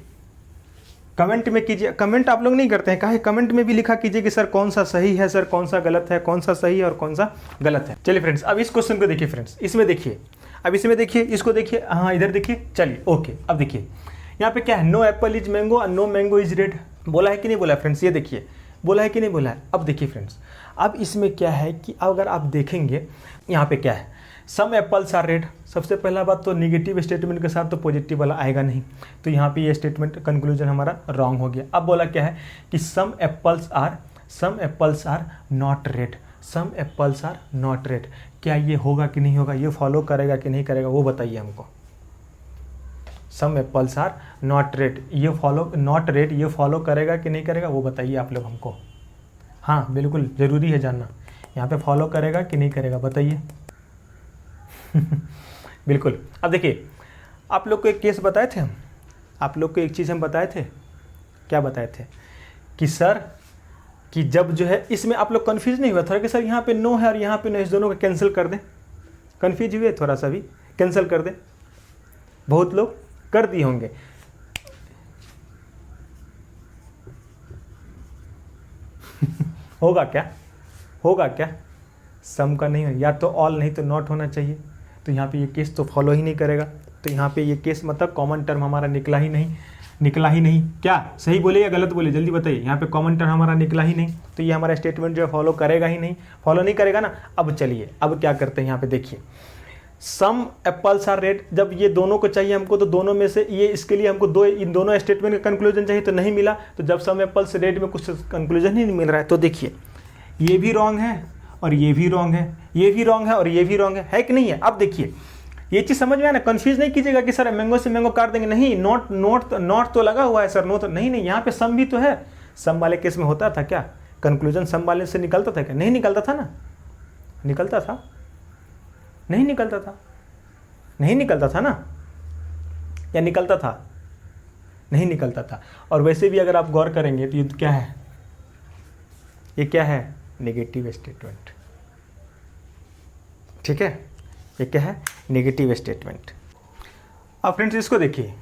Speaker 1: कमेंट में कीजिए, कमेंट आप लोग नहीं करते हैं, कहा कमेंट में भी लिखा कीजिए कि सर कौन सा सही है, सर कौन सा गलत है, कौन सा सही है और कौन सा गलत है। चलिए फ्रेंड्स, अब इस क्वेश्चन को देखिए फ्रेंड्स, इसमें देखिए, अब इसमें देखिए, इसको देखिए, हाँ इधर देखिए, चलिए ओके। अब देखिए यहाँ पे क्या है, नो एप्पल इज मैंगो और नो मैंगो इज रेड, बोला है कि नहीं बोला है फ्रेंड्स? ये देखिए, बोला है कि नहीं बोला है? अब देखिए फ्रेंड्स, अब इसमें क्या है कि अगर आप देखेंगे यहाँ पे क्या है, सम एप्पल्स आर रेड। सबसे पहला बात तो नेगेटिव स्टेटमेंट के साथ तो पॉजिटिव वाला आएगा नहीं, तो यहाँ पे ये स्टेटमेंट कंक्लूजन हमारा रॉन्ग हो गया। अब बोला क्या है कि some apples are not red, some apples are not red. क्या ये होगा कि नहीं होगा, ये फॉलो करेगा कि नहीं करेगा, वो बताइए हमको। सम एप्पल्स आर नॉट रेड, ये फॉलो, नॉट रेड ये फॉलो करेगा कि नहीं करेगा, वो बताइए आप लोग हमको। हाँ बिल्कुल ज़रूरी है जानना, यहाँ पे फॉलो करेगा कि नहीं करेगा, बताइए। बिल्कुल। अब देखिए, आप लोग को एक केस बताए थे हम, आप लोग को एक चीज़ हम बताए थे, क्या बताए थे कि सर कि जब जो है इसमें आप लोग कन्फ्यूज नहीं हुआ थोड़ा कि सर यहाँ पे नो है और यहाँ पे नो, इस दोनों को कैंसिल कर दें? कन्फ्यूज हुए थोड़ा सा भी, कैंसिल कर दें? बहुत लोग कर दिए होंगे। होगा क्या, होगा क्या? सम का नहीं है, या तो ऑल नहीं तो नॉट होना चाहिए, तो यहाँ पे ये केस तो फॉलो ही नहीं करेगा, तो यहाँ पे ये केस मतलब कॉमन टर्म हमारा निकला ही नहीं, निकला ही नहीं। क्या सही बोले या गलत बोले, जल्दी बताइए। यहाँ पे कॉमन टर्म हमारा निकला ही नहीं, तो ये हमारा स्टेटमेंट जो है फॉलो करेगा ही नहीं, फॉलो नहीं करेगा ना। अब चलिए, अब क्या करते हैं, यहाँ पे देखिए, सम एप्पल्स आर रेड, जब ये दोनों को चाहिए हमको, तो दोनों में से ये, इसके लिए हमको इन दोनों स्टेटमेंट का कंक्लूजन चाहिए, तो नहीं मिला। तो जब सम एप्पल्स रेड में कुछ कंक्लूजन ही नहीं मिल रहा है, तो देखिए ये भी रॉन्ग है और ये भी रॉन्ग है, ये भी रॉन्ग है और ये भी रॉन्ग है कि नहीं है? अब देखिए ये चीज़ समझ में आया ना, कंफ्यूज नहीं कीजिएगा कि सर मैंगो से मैंगो काट देंगे, नहीं, नॉट तो लगा हुआ है सर, नो तो नहीं, यहाँ पे सम भी तो है। सम वाले केस में होता था क्या, कंक्लूजन सम वाले से निकलता था क्या? नहीं निकलता था ना, निकलता था, नहीं निकलता था, नहीं निकलता था ना, या निकलता था? नहीं निकलता था। और वैसे भी अगर आप गौर करेंगे तो ये क्या है, ये क्या है, नेगेटिव स्टेटमेंट, ठीक है, ये क्या है, नेगेटिव स्टेटमेंट। अब फ्रेंड्स इसको देखिए,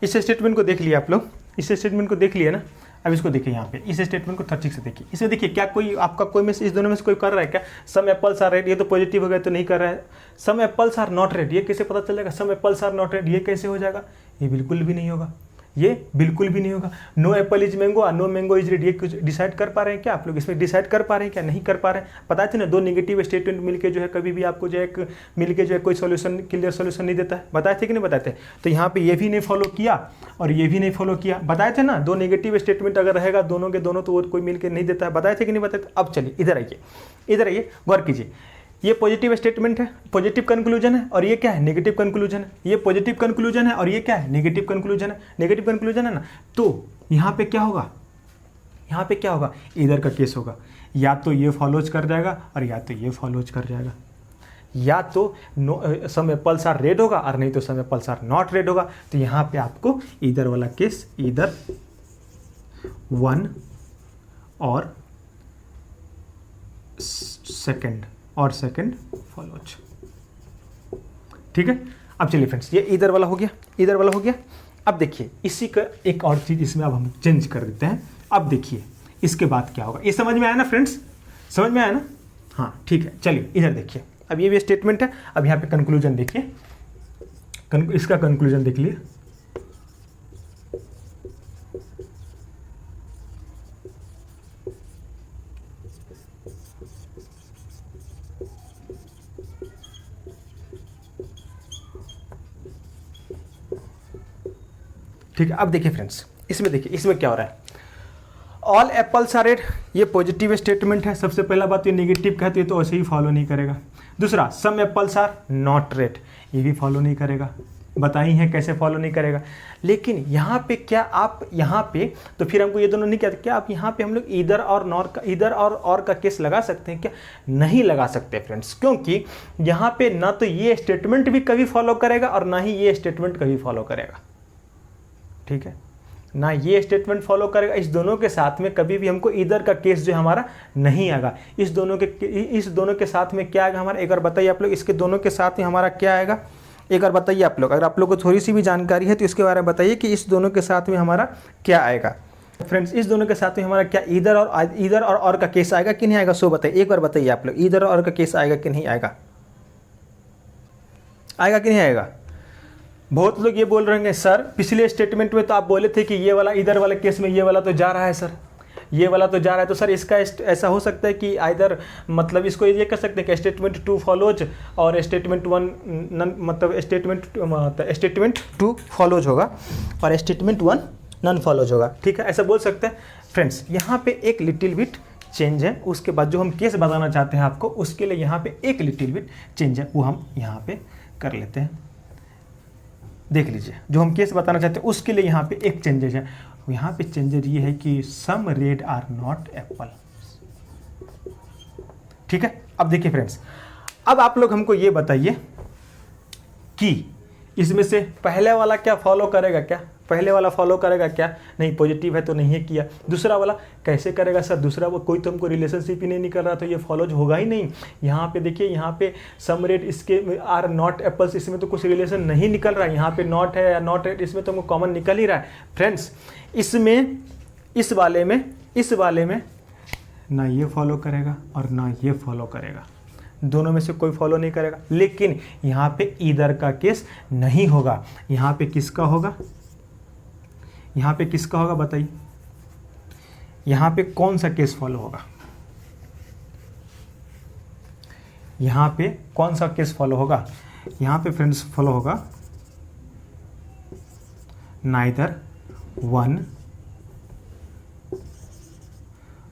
Speaker 1: इस स्टेटमेंट को देख लिया आप लोग, इस स्टेटमेंट को देख लिया ना। अब इसको देखिए, यहाँ पे इस स्टेटमेंट को ठीक से देखिए, इसमें देखिए क्या कोई आपका कोई में से इस दोनों में से कोई कर रहा है क्या? सम एप्पल्स आर रेड, ये तो पॉजिटिव हो गया तो नहीं कर रहा है। सम एप्पल्स आर नॉट रेड, ये कैसे पता चलेगा? सम एप्पल्स आर नॉट रेड, ये कैसे हो जाएगा? ये बिल्कुल भी नहीं होगा, ये बिल्कुल भी नहीं होगा। नो एप्पल इज मैंगो और नो मैंगो इज रेड, ये कुछ डिसाइड कर पा रहे हैं क्या आप लोग? इसमें डिसाइड कर पा रहे हैं क्या? नहीं कर पा रहे हैं। पता है ना, दो नेगेटिव स्टेटमेंट मिलके जो है कभी भी आपको जो है मिलके जो है कोई सोल्यूशन, क्लियर सोल्यूशन नहीं देता है। बताए थे कि नहीं बताए थे? तो यहाँ पे ये भी नहीं फॉलो किया और ये भी नहीं फॉलो किया। बताए थे ना, दो नेगेटिव स्टेटमेंट अगर रहेगा दोनों के दोनों, तो वो कोई मिलकर नहीं देता है। बताए थे कि नहीं बताए थे? अब चलिए इधर आइए, इधर आइए, गौर कीजिए। ये पॉजिटिव स्टेटमेंट है, पॉजिटिव कंक्लूजन है, और ये क्या है, नेगेटिव कंक्लूजन है। ये पॉजिटिव कंक्लूजन है और ये क्या है, नेगेटिव कंक्लूजन है। नेगेटिव कंक्लूजन है ना, तो यहाँ पे क्या होगा, यहाँ पे क्या होगा, इधर का केस होगा, या तो ये फॉलोज कर जाएगा और या तो ये फॉलोज कर जाएगा। या तो सम एप्पल्स आर रेड होगा और नहीं तो सम एप्पल्स आर नॉट रेड होगा। तो यहाँ पे आपको इधर वाला केस, इधर 1 और सेकंड फॉलोज, ठीक है। अब चलिए फ्रेंड्स, ये इधर वाला हो गया, इधर वाला हो गया। अब देखिए इसी का एक और चीज़ इसमें अब हम चेंज कर देते हैं। अब देखिए इसके बाद क्या होगा, ये समझ में आया ना फ्रेंड्स, समझ में आया ना? हाँ ठीक है, चलिए इधर देखिए। अब ये भी स्टेटमेंट है, अब यहाँ पे कंक्लूजन देखिए, इसका कंक्लूजन देख लिए। ठीक है, अब देखिए फ्रेंड्स, इसमें देखिए, इसमें क्या हो रहा है, ऑल एप्पल्स आर रेड, ये पॉजिटिव स्टेटमेंट है। सबसे पहला बात, ये नेगेटिव का है तो ये तो ऐसे ही फॉलो नहीं करेगा। दूसरा, सम एप्पल्स आर नॉट रेड, ये भी फॉलो नहीं करेगा। बताई है कैसे फॉलो नहीं करेगा। लेकिन यहाँ पे क्या आप यहाँ पे, तो फिर हमको ये दोनों नहीं कहते, क्या आप यहाँ पे हम लोग इधर और नॉर का, इधर और का केस लगा सकते हैं क्या? नहीं लगा सकते फ्रेंड्स, क्योंकि यहाँ पे ना तो ये स्टेटमेंट भी कभी फॉलो करेगा और ना ही ये स्टेटमेंट कभी फॉलो करेगा, ठीक है। ना ये स्टेटमेंट फॉलो करेगा। इस दोनों के साथ में कभी भी हमको इधर का केस जो हमारा नहीं आएगा। इस दोनों के साथ में क्या आएगा हमारा, एक बार बताइए आप लोग, इसके दोनों के साथ में हमारा क्या आएगा, एक बार बताइए आप लोग। अगर आप लोग को थोड़ी सी भी जानकारी है तो इसके बारे में बताइए कि इस दोनों के साथ में हमारा क्या आएगा। फ्रेंड्स, इस दोनों के साथ में हमारा क्या इधर और का केस आएगा कि नहीं आएगा, सो बताइए, एक बार बताइए आप लोग, इधर और का केस आएगा कि नहीं आएगा, आएगा कि नहीं आएगा। बहुत लोग ये बोल रहे हैं सर पिछले स्टेटमेंट में तो आप बोले थे कि ये वाला इधर वाले केस में ये वाला तो जा रहा है सर, ये वाला तो जा रहा है, तो सर इसका ऐसा हो सकता है कि आइदर मतलब इसको ये कर सकते हैं कि स्टेटमेंट 2 फॉलोज और स्टेटमेंट 1 नन, मतलब स्टेटमेंट 2 फॉलोज होगा और स्टेटमेंट 1 नन फॉलोज होगा, ठीक है, ऐसा बोल सकते हैं। फ्रेंड्स, यहाँ पे एक लिटिल बिट चेंज है, उसके बाद जो हम केस बताना चाहते हैं आपको उसके लिए यहाँ पे एक लिटिल बिट चेंज है, वो हम यहाँ पे कर लेते हैं। देख लीजिए, जो हम केस बताना चाहते हैं उसके लिए यहाँ पे एक चेंजेज है। यहाँ पे चेंजेज ये है कि some red are not apple, ठीक है। अब देखिए फ्रेंड्स, अब आप लोग हमको ये बताइए कि इसमें से पहले वाला क्या फॉलो करेगा, क्या पहले वाला फॉलो करेगा क्या, नहीं पॉजिटिव है तो नहीं है किया। दूसरा वाला कैसे करेगा सर, दूसरा वो कोई तो हमको रिलेशनशिप ही नहीं निकल रहा तो ये फॉलोज होगा ही नहीं। यहाँ पे देखिए, यहाँ पे सम रेट इसके आर नॉट एप्पल्स, इसमें तो कुछ रिलेशन नहीं निकल रहा है, यहाँ पे नॉट है या नॉट है, इसमें तो हमको कॉमन निकल ही रहा है। फ्रेंड्स, इसमें इस वाले में ना ये फॉलो करेगा और ना ये फॉलो करेगा, दोनों में से कोई फॉलो नहीं करेगा। लेकिन यहाँ पे ईदर का केस नहीं होगा, यहाँ पे किसका होगा, यहाँ पे किसका होगा बताइए, यहाँ पे कौन सा केस फॉलो होगा, यहाँ पे कौन सा केस फॉलो होगा, यहाँ पे फ्रेंड्स फॉलो होगा नाइदर 1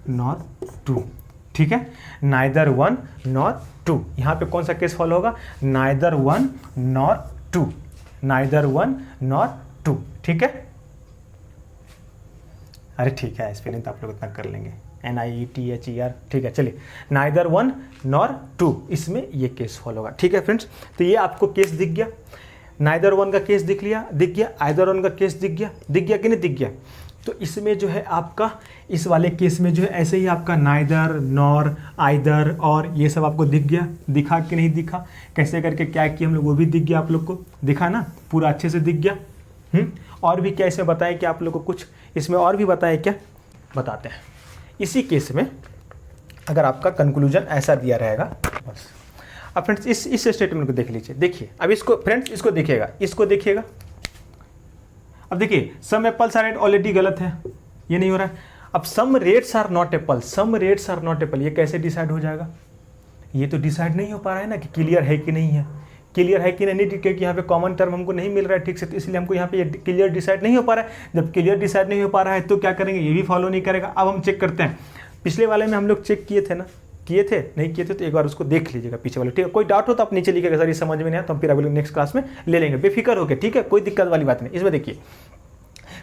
Speaker 1: नॉर 2, ठीक है, नाइदर 1 नॉर 2। यहाँ पे कौन सा केस फॉलो होगा, नाइदर 1 नॉर 2, नाइदर 1 नॉर 2, ठीक है। अरे ठीक है, स्पेलिंग तो आप लोग इतना कर लेंगे, NIETHER, ठीक है। चलिए, नाइदर 1 नॉर 2, इसमें ये केस फॉलो होगा, ठीक है फ्रेंड्स। तो ये आपको केस दिख गया, नाइदर 1 का केस दिख गया, आइदर 1 का केस दिख गया कि नहीं दिख गया। तो इसमें जो है आपका इस वाले केस में जो है ऐसे ही आपका नाइदर, नॉर, आइदर और ये सब आपको दिख गया, दिखा कि नहीं दिखा, कैसे करके क्या किया हम लोग वो भी दिख गया, आप लोग को दिखा ना, पूरा अच्छे से दिख गया। और भी क्या इसमें बताएं कि आप लोग को कुछ इसमें और भी बताएं क्या, बताते हैं। इसी केस में अगर आपका कंक्लूजन ऐसा दिया रहेगा बस। अब फ्रेंड्स इस स्टेटमेंट को देख लीजिए, देखिए अब इसको फ्रेंड्स इसको देखिएगा, अब देखिए सम एप्पल्स आर ऑलरेडी गलत है, ये नहीं हो रहा है। अब some rats are not apple, some rats are not apple, ये कैसे डिसाइड हो जाएगा, ये तो डिसाइड नहीं हो पा रहा है ना कि क्लियर है कि नहीं है, क्लियर है कि नहीं, क्योंकि यहाँ पे कॉमन टर्म हमको नहीं मिल रहा है ठीक से, तो इसलिए हमको यहाँ पे क्लियर डिसाइड नहीं हो पा रहा है। जब क्लियर डिसाइड नहीं हो पा रहा है तो क्या करेंगे, ये भी फॉलो नहीं करेगा। अब हम चेक करते हैं, पिछले वाले में हम लोग चेक किए थे ना, किए थे नहीं किए थे, तो एक बार उसको देख लीजिएगा पीछे वाले, ठीक है। कोई डाउट हो तो आप नीचे लिखिएगा, सर ये समझ में नहीं आया तो हम फिर अगले नेक्स्ट क्लास में ले लेंगे, बेफिक्र होकर, ठीक है, कोई दिक्कत वाली बात नहीं। इसमें देखिए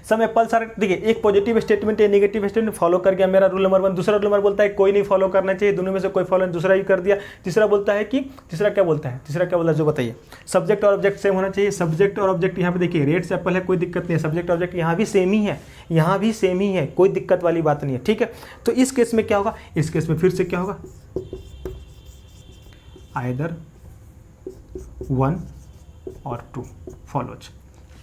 Speaker 1: सम एप्पल्स आर, देखिए एक पॉजिटिव स्टेटमेंट है, नेगेटिव स्टेटमेंट फॉलो कर गया मेरा रूल नंबर 1। दूसरा रूल नंबर बोलता है कोई नहीं फॉलो करना चाहिए, दोनों में से कोई फॉलो, दूसरा ही कर दिया। तीसरा बोलता है कि तीसरा क्या बोलता है जो बताइए, सब्जेक्ट और ऑब्जेक्ट सेम होना चाहिए। सब्जेक्ट और ऑब्जेक्ट यहाँ पे देखिए रेट्स एप्पल है, कोई दिक्कत नहीं है, सब्जेक्ट ऑब्जेक्ट यहाँ भी सेम ही है, यहाँ भी सेम ही है, कोई दिक्कत वाली बात नहीं है, ठीक है। तो इस केस में क्या होगा, इस केस में फिर से क्या होगा, आइदर 1 और 2 फॉलोज,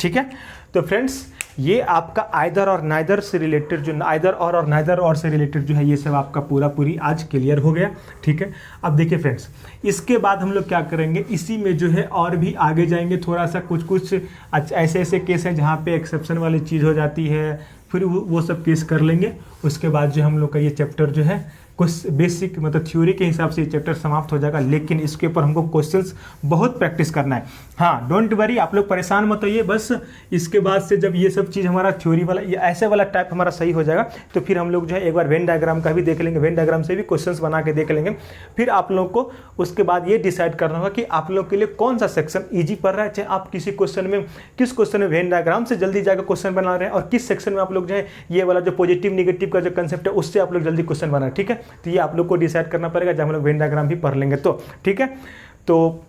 Speaker 1: ठीक है। तो फ्रेंड्स ये आपका आइदर और नाइदर से रिलेटेड, जो आइदर और नाइदर और से रिलेटेड जो है ये सब आपका पूरी आज क्लियर हो गया, ठीक है। अब देखिए फ्रेंड्स, इसके बाद हम लोग क्या करेंगे, इसी में जो है और भी आगे जाएंगे, थोड़ा सा कुछ ऐसे केस हैं जहाँ पे एक्सेप्शन वाली चीज़ हो जाती है, फिर वो सब केस कर लेंगे। उसके बाद जो हम लोग का ये चैप्टर जो है कुछ बेसिक मतलब थ्योरी के हिसाब से ये चैप्टर समाप्त हो जाएगा, लेकिन इसके ऊपर हमको क्वेश्चंस बहुत प्रैक्टिस करना है। हाँ, डोंट वरी, आप लोग परेशान मत होइए, बस इसके बाद से जब ये सब चीज़ हमारा थ्योरी वाला ये ऐसे वाला टाइप हमारा सही हो जाएगा तो फिर हम लोग जो है एक बार वेन डायग्राम का भी देख लेंगे, वेन डायग्राम से भी क्वेश्चंस बना के देख लेंगे। फिर आप लोग को उसके बाद ये डिसाइड करना होगा कि आप लोग के लिए कौन सा सेक्शन ईजी पड़ रहा है, चाहे आप किस क्वेश्चन में वेन डायग्राम से जल्दी जाकर क्वेश्चन बना रहे हैं, और किस सेक्शन में आप लोग जो है ये वाला जो पॉजिटिव निगेटिव का जो कंसेप्ट है उससे आप लोग जल्दी क्वेश्चन बना रहे हैं, ठीक है। तो ये आप लोग को डिसाइड करना पड़ेगा जब हम लोग वेन डायग्राम भी पढ़ लेंगे तो, ठीक है। तो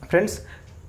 Speaker 1: फ्रेंड्स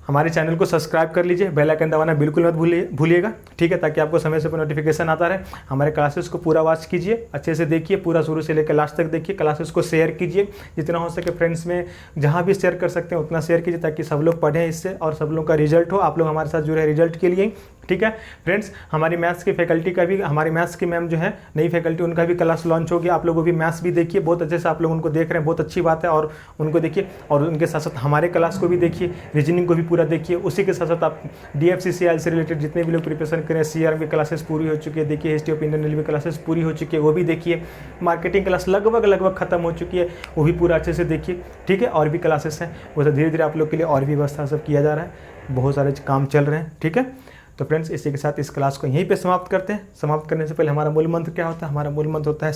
Speaker 1: हमारे चैनल को सब्सक्राइब कर लीजिए, बेल आइकन दबाना बिल्कुल मत भूलिएगा, ठीक है, ताकि आपको समय से नोटिफिकेशन आता रहे। हमारे क्लासेस को पूरा वॉच कीजिए, अच्छे से देखिए, पूरा शुरू से लेकर लास्ट तक देखिए। क्लासेस को शेयर कीजिए, जितना हो सके फ्रेंड्स में जहाँ भी शेयर कर सकते हैं उतना शेयर कीजिए, ताकि सब लोग पढ़ें इससे और सब लोग का रिजल्ट हो। आप लोग हमारे साथ जुड़े रिजल्ट के लिए, ठीक है फ्रेंड्स। हमारी मैथ्स की फैकल्टी का भी, हमारी मैथ्स की मैम जो है नई फैकल्टी, उनका भी क्लास लॉन्च हो गया। आप लोगों भी मैथ्स भी देखिए, बहुत अच्छे से आप लोग उनको देख रहे हैं, बहुत अच्छी बात है। और उनको देखिए और उनके साथ साथ हमारे क्लास को भी देखिए, रीजनिंग को भी पूरा देखिए। उसी के साथ साथ आप DFCCIL से रिलेटेड जितने भी लोग प्रिपरेशन करें, CRM की क्लासेस पूरी हो चुकी है, देखिए history of Indian railway classes पूरी हो चुकी है, वो भी देखिए। मार्केटिंग क्लास लगभग खत्म हो चुकी है, वो भी पूरा अच्छे से देखिए, ठीक है। और भी क्लासेस हैं, वो तो धीरे धीरे आप लोग के लिए और भी व्यवस्था सब किया जा रहा है, बहुत सारे काम चल रहे हैं, ठीक है। तो फ्रेंड्स इसी के साथ इस क्लास को यहीं पे समाप्त करते हैं। समाप्त करने से पहले हमारा मूल मंत्र क्या होता है? हमारा मूल मंत्र होता है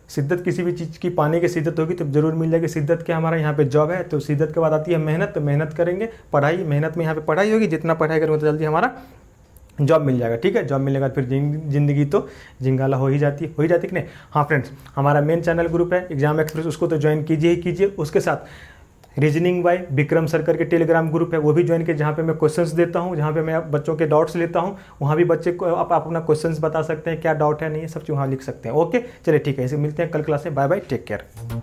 Speaker 1: शिद्दत किसी भी चीज़ की पाने की शिद्दत होगी तो जरूर मिल जाएगी। शिद्दत क्या, हमारा यहाँ पे जॉब है, तो शिद्दत के बाद आती है मेहनत, तो मेहनत करेंगे, पढ़ाई, मेहनत में यहाँ पे पढ़ाई होगी, जितना पढ़ाई करेंगे तो जल्दी हमारा जॉब मिल जाएगा, ठीक है। जॉब मिलने के बाद फिर जिंदगी तो जिंगाला हो ही जाती कि नहीं। हाँ फ्रेंड्स, हमारा मेन चैनल ग्रुप है एग्जाम एक्सप्रेस, उसको तो ज्वाइन कीजिए ही कीजिए। उसके साथ रीजनिंग बाय विक्रम सर करके टेलीग्राम ग्रुप है, वो भी ज्वाइन किए, जहाँ पे मैं क्वेश्चंस देता हूँ, जहाँ पे मैं बच्चों के डाउट्स लेता हूँ। वहाँ भी बच्चे को आप अपना क्वेश्चंस बता सकते हैं, क्या डाउट है, नहीं है, सब चीज़ वहाँ लिख सकते हैं। ओके चलिए ठीक है, इसे मिलते हैं कल क्लास में। Bye bye, take care.